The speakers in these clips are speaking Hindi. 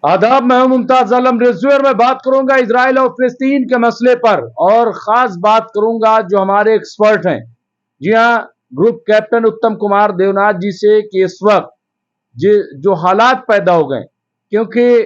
आदाब, मैं हूं मुमताज आलम रिजवी और मैं बात करूंगा इजराइल और फिलिस्तीन के मसले पर, और खास बात करूंगा जो हमारे एक्सपर्ट हैं। जी हाँ, ग्रुप कैप्टन उत्तम कुमार देवनाथ जी से कि इस वक्त जो हालात पैदा हो गए, क्योंकि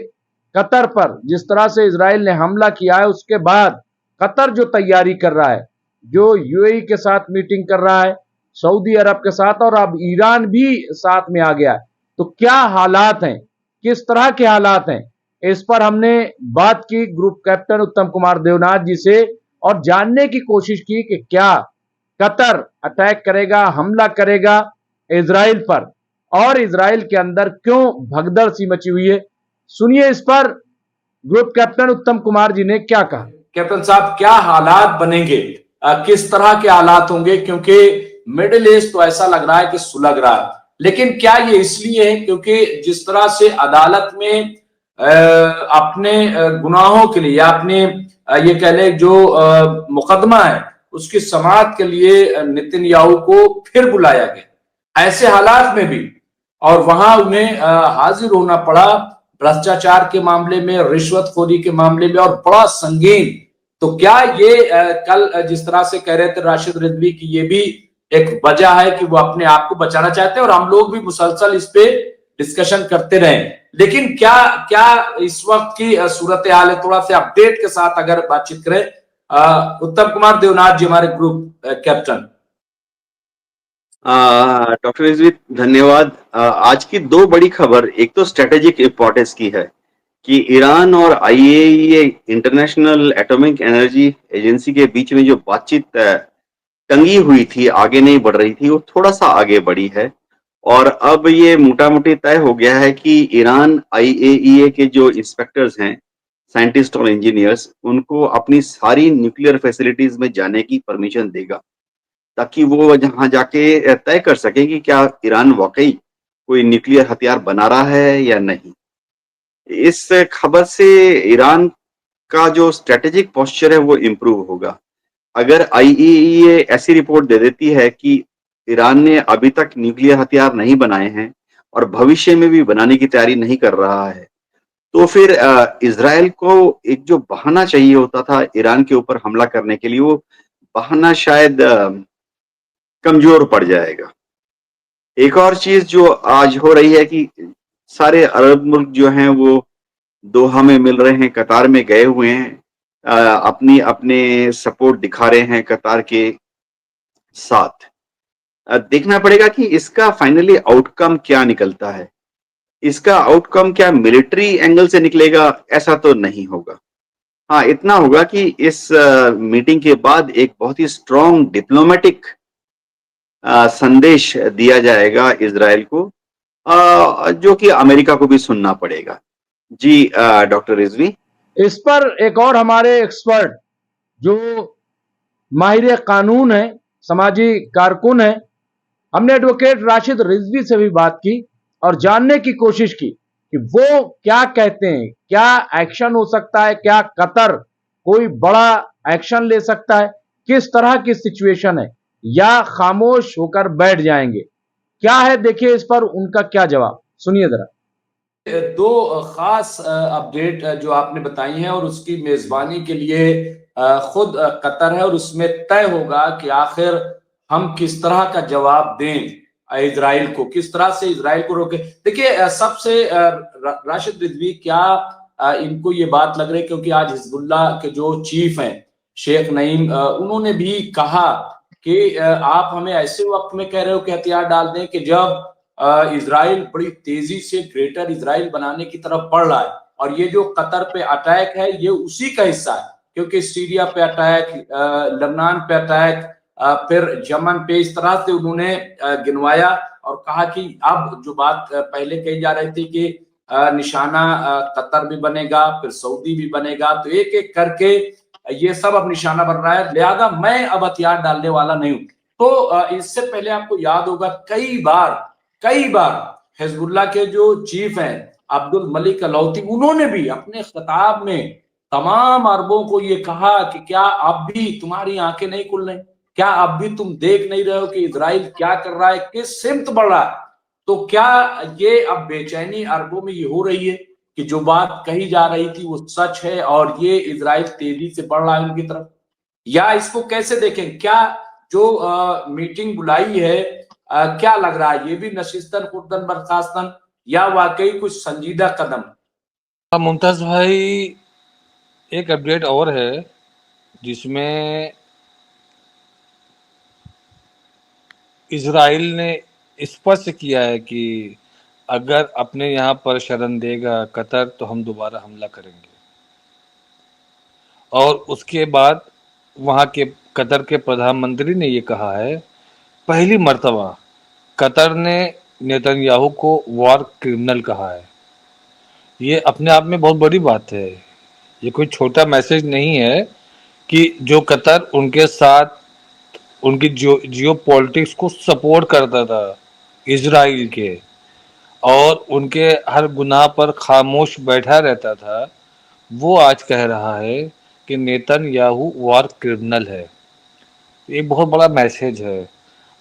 कतर पर जिस तरह से इजराइल ने हमला किया है, उसके बाद कतर जो तैयारी कर रहा है, जो यूएई के साथ मीटिंग कर रहा है, सऊदी अरब के साथ, और अब ईरान भी साथ में आ गया है, तो क्या हालात हैं, किस तरह के हालात हैं, इस पर हमने बात की ग्रुप कैप्टन उत्तम कुमार देवनाथ जी से, और जानने की कोशिश की कि क्या कतर अटैक करेगा, हमला करेगा इजराइल पर, और इजराइल के अंदर क्यों भगदड़ सी मची हुई है। सुनिए इस पर ग्रुप कैप्टन उत्तम कुमार जी ने क्या कहा। कैप्टन साहब, क्या हालात बनेंगे, किस तरह के हालात होंगे? क्योंकि मिडिल ईस्ट तो ऐसा लग रहा है कि सुलग रहा है, लेकिन क्या ये इसलिए है क्योंकि जिस तरह से अदालत में अपने गुनाहों के लिए या अपने ये कह लें जो मुकदमा है उसकी समाअत के लिए नेतन्याहू को फिर बुलाया गया, ऐसे हालात में भी, और वहां उन्हें हाजिर होना पड़ा भ्रष्टाचार के मामले में, रिश्वतखोरी के मामले में, और बड़ा संगीन। तो क्या ये कल जिस तरह से कह रहे थे राशिद रिजवी की ये भी एक वजह है कि वो अपने आप को बचाना चाहते हैं, और हम लोग भी मुसलसल इस पे डिस्कशन करते रहे। लेकिन क्या क्या इस वक्त की सूरत हाल है, थोड़ा सा अपडेट के साथ अगर बातचीत करें। उत्तम कुमार देवनाथ जी, हमारे ग्रुप कैप्टन। डॉक्टर रिजवी, धन्यवाद। आज की दो बड़ी खबर, एक तो स्ट्रेटेजिक इंपॉर्टेंस की है कि ईरान और IAEA international atomic energy agency के बीच में जो बातचीत टंगी हुई थी, आगे नहीं बढ़ रही थी, वो थोड़ा सा आगे बढ़ी है। और अब ये मोटा मोटी तय हो गया है कि ईरान आईएईए के जो इंस्पेक्टर्स हैं, साइंटिस्ट और इंजीनियर्स, उनको अपनी सारी न्यूक्लियर फैसिलिटीज में जाने की परमिशन देगा, ताकि वो जहां जाके तय कर सके कि क्या ईरान वाकई कोई न्यूक्लियर हथियार बना रहा है या नहीं। इस खबर से ईरान का जो स्ट्रेटेजिक पोस्चर है वो इम्प्रूव होगा। अगर आईएईए ऐसी रिपोर्ट दे देती है कि ईरान ने अभी तक न्यूक्लियर हथियार नहीं बनाए हैं और भविष्य में भी बनाने की तैयारी नहीं कर रहा है, तो फिर इजराइल को एक जो बहाना चाहिए होता था ईरान के ऊपर हमला करने के लिए, वो बहाना शायद कमजोर पड़ जाएगा। एक और चीज जो आज हो रही है कि सारे अरब मुल्क जो हैं वो दोहा में मिल रहे हैं, कतार में गए हुए हैं, अपनी अपने सपोर्ट दिखा रहे हैं कतार के साथ। देखना पड़ेगा कि इसका फाइनली आउटकम क्या निकलता है। इसका आउटकम क्या मिलिट्री एंगल से निकलेगा? ऐसा तो नहीं होगा। हाँ, इतना होगा कि इस मीटिंग के बाद एक बहुत ही स्ट्रॉन्ग डिप्लोमेटिक संदेश दिया जाएगा इजराइल को, जो कि अमेरिका को भी सुनना पड़ेगा। जी डॉक्टर रिजवी। इस पर एक और हमारे एक्सपर्ट जो माहिर कानून है, समाजी कारकुन है, हमने एडवोकेट राशिद रिजवी से भी बात की और जानने की कोशिश की कि वो क्या कहते हैं, क्या एक्शन हो सकता है, क्या कतर कोई बड़ा एक्शन ले सकता है, किस तरह की सिचुएशन है, या खामोश होकर बैठ जाएंगे, क्या है। देखिए इस पर उनका क्या जवाब, सुनिए जरा। दो खास अपडेट जो आपने बताई हैं, और उसकी मेजबानी के लिए खुद कतर है, और उसमें तय होगा कि आखिर हम किस तरह का जवाब दें इजराइल को, किस तरह से इजराइल को रोके। देखिए सबसे राशिद रिजवी, क्या इनको ये बात लग रही है, क्योंकि आज हिजबुल्लाह के जो चीफ हैं शेख नईम, उन्होंने भी कहा कि आप हमें ऐसे वक्त में कह रहे हो कि हथियार डाल दें कि जब इजराइल बड़ी तेजी से ग्रेटर इजराइल बनाने की तरफ बढ़ रहा है, और ये जो कतर पे अटैक है ये उसी का हिस्सा है, क्योंकि सीरिया पे अटैक, लबनान पे अटैक, फिर यमन पे, इस तरह से उन्होंने गिनवाया और कहा कि अब जो बात पहले कही जा रही थी कि निशाना कतर भी बनेगा, फिर सऊदी भी बनेगा, तो एक एक करके ये सब अब निशाना बन रहा है, लिहाजा मैं अब हथियार डालने वाला नहीं हूं। तो इससे पहले आपको याद होगा कई बार हिजबुल्लाह के जो चीफ हैं अब्दुल मलिक अलौती, उन्होंने भी अपने खिताब में तमाम अरबों को ये कहा कि क्या अब भी तुम्हारी आंखें नहीं खुल रही, क्या अब भी तुम देख नहीं रहे हो कि इजराइल क्या कर रहा है, किस सिमत बढ़ रहा है। तो क्या ये अब बेचैनी अरबों में ये हो रही है कि जो बात कही जा रही थी वो सच है और ये इजराइल तेजी से बढ़ रहा है उनकी तरफ, या इसको कैसे देखें? क्या जो मीटिंग बुलाई है, क्या लग रहा है, ये भी नशिस्तन खुर्दन बर्खास्तन या वाकई कुछ संजीदा कदम? मुमताज भाई, एक अपडेट और है जिसमें इजराइल ने स्पष्ट किया है कि अगर अपने यहाँ पर शरण देगा कतर तो हम दोबारा हमला करेंगे। और उसके बाद वहाँ के कतर के प्रधानमंत्री ने ये कहा है, पहली मर्तबा कतर ने नेतन्याहू को वॉर क्रिमिनल कहा है। ये अपने आप में बहुत बड़ी बात है, ये कोई छोटा मैसेज नहीं है कि जो कतर उनके साथ उनकी जियो पॉलिटिक्स को सपोर्ट करता था इजराइल के, और उनके हर गुनाह पर खामोश बैठा रहता था, वो आज कह रहा है कि नेतन्याहू वॉर क्रिमिनल है। ये बहुत बड़ा मैसेज है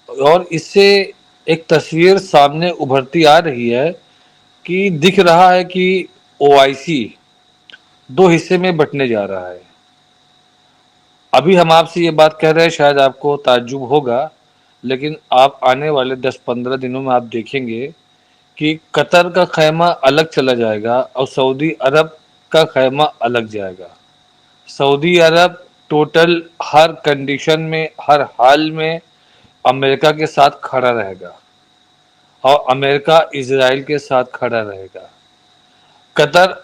और इससे एक तस्वीर सामने उभरती आ रही है कि दिख रहा है कि ओआईसी दो हिस्से में बंटने जा रहा है। अभी हम आपसे ये बात कह रहे हैं, शायद आपको ताज्जुब होगा, लेकिन आप आने वाले 10-15 दिनों में आप देखेंगे कि कतर का खैमा अलग चला जाएगा और सऊदी अरब का खैमा अलग जाएगा। सऊदी अरब टोटल हर कंडीशन में, हर हाल में अमेरिका के साथ खड़ा रहेगा और अमेरिका इजराइल के साथ खड़ा रहेगा। कतर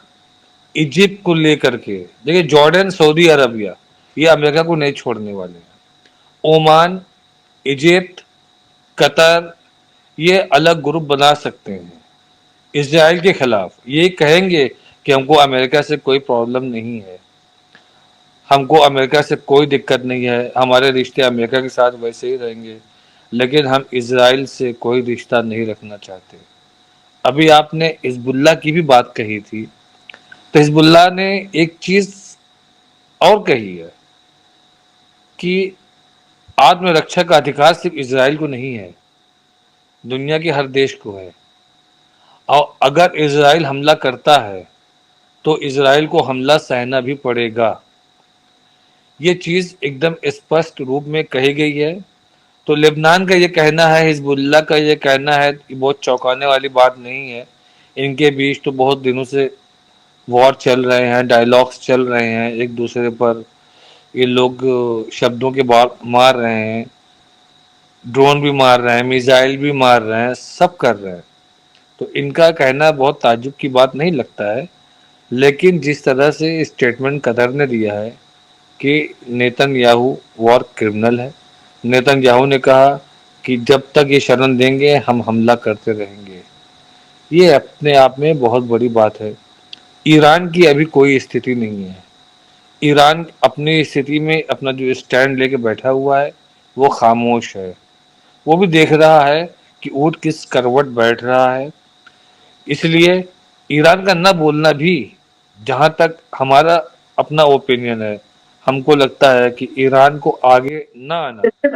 इजिप्ट को लेकर के, देखिए जॉर्डन, सऊदी अरबिया, ये अमेरिका को नहीं छोड़ने वाले हैं। ओमान, इजिप्ट, कतर, ये अलग ग्रुप बना सकते हैं इजराइल के खिलाफ। ये कहेंगे कि हमको अमेरिका से कोई प्रॉब्लम नहीं है, हमको अमेरिका से कोई दिक्कत नहीं है, हमारे रिश्ते अमेरिका के साथ वैसे ही रहेंगे, लेकिन हम इजराइल से कोई रिश्ता नहीं रखना चाहते। अभी आपने हिजबुल्लाह की भी बात कही थी, तो हिजबुल्लाह ने एक चीज और कही है कि आत्मरक्षा का अधिकार सिर्फ इजराइल को नहीं है, दुनिया के हर देश को है। और अगर इजराइल हमला करता है तो इजराइल को हमला सहना भी पड़ेगा। ये चीज़ एकदम स्पष्ट रूप में कही गई है। तो लेबनान का ये कहना है, हिजबुल्लाह का ये कहना है कि बहुत चौंकाने वाली बात नहीं है। इनके बीच तो बहुत दिनों से वॉर चल रहे हैं, डायलॉग्स चल रहे हैं, एक दूसरे पर ये लोग शब्दों के बार मार रहे हैं, ड्रोन भी मार रहे हैं, मिसाइल भी मार रहे हैं, सब कर रहे हैं। तो इनका कहना बहुत ताज्जुब की बात नहीं लगता है, लेकिन जिस तरह से स्टेटमेंट कतर ने दिया है कि नेतन्याहू वॉर क्रिमिनल है, नेतन्याहू ने कहा कि जब तक ये शरण देंगे हम हमला करते रहेंगे, ये अपने आप में बहुत बड़ी बात है। ईरान की अभी कोई स्थिति नहीं है। ईरान अपनी स्थिति में अपना जो स्टैंड लेके बैठा हुआ है वो खामोश है। वो भी देख रहा है कि ऊँट किस करवट बैठ रहा है। इसलिए ईरान का न बोलना भी, जहाँ तक हमारा अपना ओपिनियन है, हमको लगता है कि ईरान को आगे ना आना। लेकिन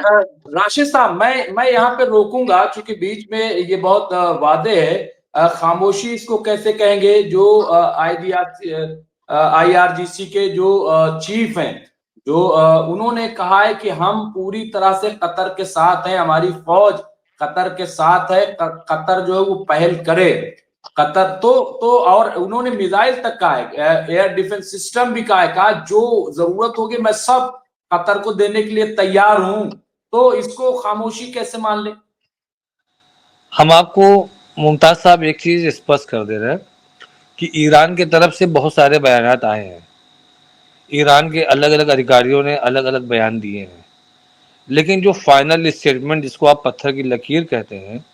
राशिद साहब, मैं यहाँ पे रोकूंगा क्योंकि बीच में ये बहुत वादे है। खामोशी इसको कैसे कहेंगे? जो आईआरजीसी के जो चीफ हैं, जो उन्होंने कहा है कि हम पूरी तरह से कतर के साथ हैं, हमारी फौज कतर के साथ है, कतर जो है वो पहल करे। कतर तो और उन्होंने मिसाइल तक कहा है, एयर डिफेंस सिस्टम भी कहा जो जरूरत होगी मैं सब कतर को देने के लिए तैयार हूं। तो इसको खामोशी कैसे मान ले? हम आपको मुमताज साहब एक चीज स्पष्ट कर दे रहे हैं कि ईरान की तरफ से बहुत सारे बयानात आए हैं, ईरान के अलग अलग अधिकारियों ने अलग अलग बयान दिए हैं, लेकिन जो फाइनल स्टेटमेंट जिसको आप पत्थर की लकीर कहते हैं,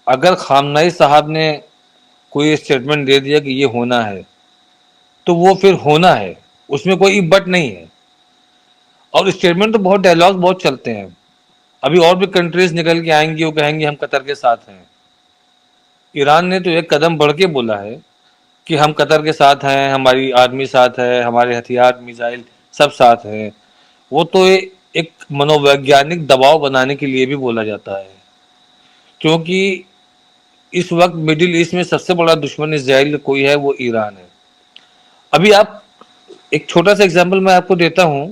अगर खामनेई साहब ने कोई स्टेटमेंट दे दिया कि ये होना है तो वो फिर होना है, उसमें कोई बट नहीं है। और स्टेटमेंट तो बहुत, डायलॉग बहुत चलते हैं। अभी और भी कंट्रीज निकल के आएंगी, वो कहेंगे हम कतर के साथ हैं। ईरान ने तो एक कदम बढ़ के बोला है कि हम कतर के साथ हैं, हमारी आर्मी साथ है, हमारे हथियार, मिसाइल सब साथ हैं। वो तो एक मनोवैज्ञानिक दबाव बनाने के लिए भी बोला जाता है, क्योंकि इस वक्त मिडिल ईस्ट में सबसे बड़ा दुश्मन इजराइल का कोई है वो ईरान है। अभी आप एक छोटा सा एग्जाम्पल मैं आपको देता हूं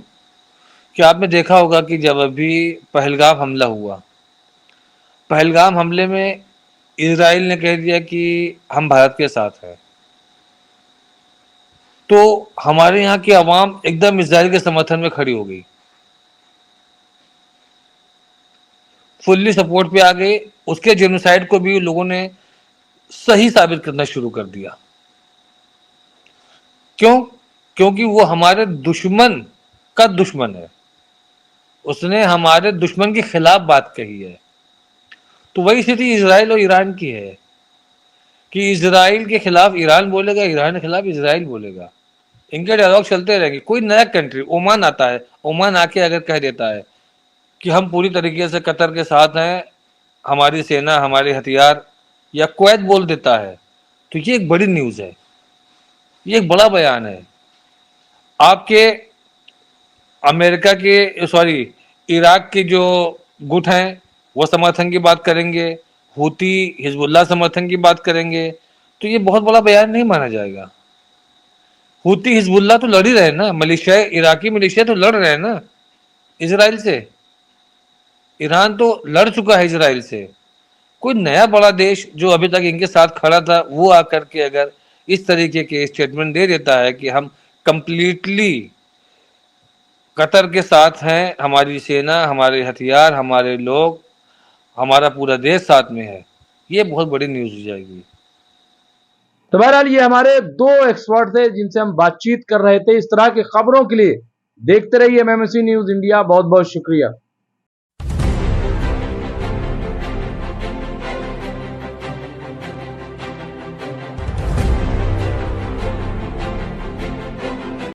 कि आपने देखा होगा कि जब अभी पहलगाम हमला हुआ, पहलगाम हमले में इजराइल ने कह दिया कि हम भारत के साथ हैं, तो हमारे यहाँ की आवाम एकदम इजराइल के समर्थन में खड़ी हो गई, फुल्ली सपोर्ट पे आ गए। उसके जेनोसाइड को भी लोगों ने सही साबित करना शुरू कर दिया। क्यों? क्योंकि वो हमारे दुश्मन का दुश्मन है, उसने हमारे दुश्मन के खिलाफ बात कही है। तो वही स्थिति इजराइल और ईरान की है कि इजराइल के खिलाफ ईरान बोलेगा, ईरान के खिलाफ इजराइल बोलेगा, इनके डायलॉग चलते रहेंगे। कोई नया कंट्री ओमान आता है, ओमान आके अगर कह देता है कि हम पूरी तरीके से कतर के साथ हैं, हमारी सेना, हमारे हथियार, या कुवैत बोल देता है, तो ये एक बड़ी न्यूज है, ये एक बड़ा बयान है। आपके अमेरिका के इराक के जो गुट हैं वो समर्थन की बात करेंगे, हूती हिजबुल्लाह समर्थन की बात करेंगे, तो ये बहुत बड़ा बयान नहीं माना जाएगा। हूती हिजबुल्लाह तो लड़ ही रहे ना, मलेशिया, इराकी मलेशिया तो लड़ रहे हैं ना इजराइल से। ईरान तो लड़ चुका है इजराइल से। कोई नया बड़ा देश जो अभी तक इनके साथ खड़ा था वो आकर के अगर इस तरीके के स्टेटमेंट दे देता है कि हम कंप्लीटली कतर के साथ हैं, हमारी सेना, हमारे हथियार, हमारे लोग, हमारा पूरा देश साथ में है, ये बहुत बड़ी न्यूज हो जाएगी। तो बहरहाल ये हमारे दो एक्सपर्ट थे जिनसे हम बातचीत कर रहे थे। इस तरह की खबरों के लिए देखते रहिए एमएमसी न्यूज इंडिया। बहुत बहुत शुक्रिया।